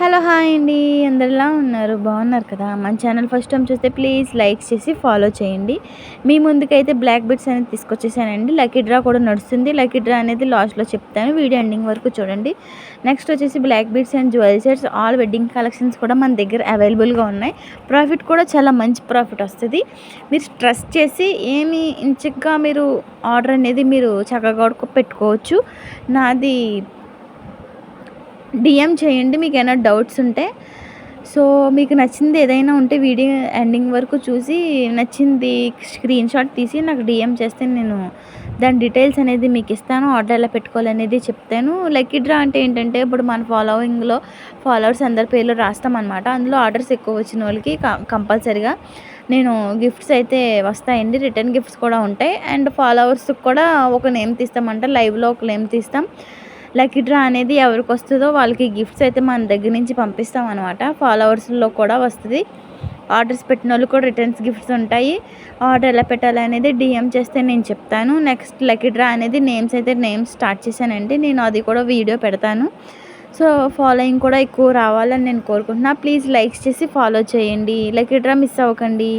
Hello! Hi అండి. అందరూ ఎలా ఉన్నారు? బాగున్నారు కదా! మన ఛానల్ ఫస్ట్ టైమ్ చూస్తే ప్లీజ్ లైక్ చేసి ఫాలో చేయండి. మీ ముందుకైతే బ్లాక్ బిట్స్ అనేది తీసుకొచ్చేసానండి. లక్కీ డ్రా కూడా నడుస్తుంది. లక్కీ డ్రా అనేది లాస్ట్‌లో చెప్తాను. వీడియో ఎండింగ్ వరకు చూడండి. నెక్స్ట్ వచ్చేసి black bits and jewel sets all wedding collections కూడా మన దగ్గర అవైలబుల్‌గా ఉన్నాయి. ప్రాఫిట్ కూడా చాలా మంచి ప్రాఫిట్ వస్తది. మీరు ట్రస్ట్ చేసి ఇంచుగ్గా మీరు ఆర్డర్ అనేది మీరు చక్కగా పెట్టుకోవచ్చు. నాది డీఎం చేయండి మీకేమైనా డౌట్స్ ఉంటే. సో, మీకు నచ్చింది ఏదైనా ఉంటే వీడియో ఎండింగ్ వరకు చూసి నచ్చింది స్క్రీన్‌షాట్ తీసి నాకు డీఎం చేస్తే నేను దాని డీటెయిల్స్ అనేది మీకు ఇస్తాను. ఆర్డర్ ఎలా పెట్టుకోవాలనేది చెప్తాను. లక్కీ డ్రా అంటే ఏంటంటే ఇప్పుడు మన ఫాలోయింగ్‌లో ఫాలోవర్స్ అందరి పేర్లు రాస్తామనమాట. అందులో ఆర్డర్స్ ఎక్కువ వచ్చిన వాళ్ళకి కంపల్సరీగా నేను గిఫ్ట్స్ అయితే వస్తాయండి. రిటర్న్ గిఫ్ట్స్ కూడా ఉంటాయి. అండ్ ఫాలోవర్స్‌కి కూడా ఒక నేమ్ తీస్తామంట. లైవ్‌లో ఒక నేమ్ తీస్తాం. లక్కీ డ్రా అనేది ఎవరికొస్తదో వాళ్ళకి గిఫ్ట్స్ అయితే మన దగ్గర నుంచి పంపిస్తామనమాట. ఫాలోవర్స్‌లో కూడా వస్తది. ఆర్డర్స్ పెట్టినోళ్ళకి కూడా రిటర్న్స్ గిఫ్ట్స్ ఉంటాయి. ఆర్డర్ ఎలా పెట్టాలనేది డీఎం చేస్తే నేను చెప్తాను. నెక్స్ట్ లక్కీ డ్రా అనేది నేమ్స్ స్టార్ట్ చేశానండి. నేను అది కూడా వీడియో పెడతాను. సో, ఫాలోయింగ్ కూడా ఎక్కువ రావాలని నేను కోరుకుంటున్నా. ప్లీజ్ లైక్స్ చేసి ఫాలో చేయండి. లక్కీ డ్రా మిస్ అవ్వకండి.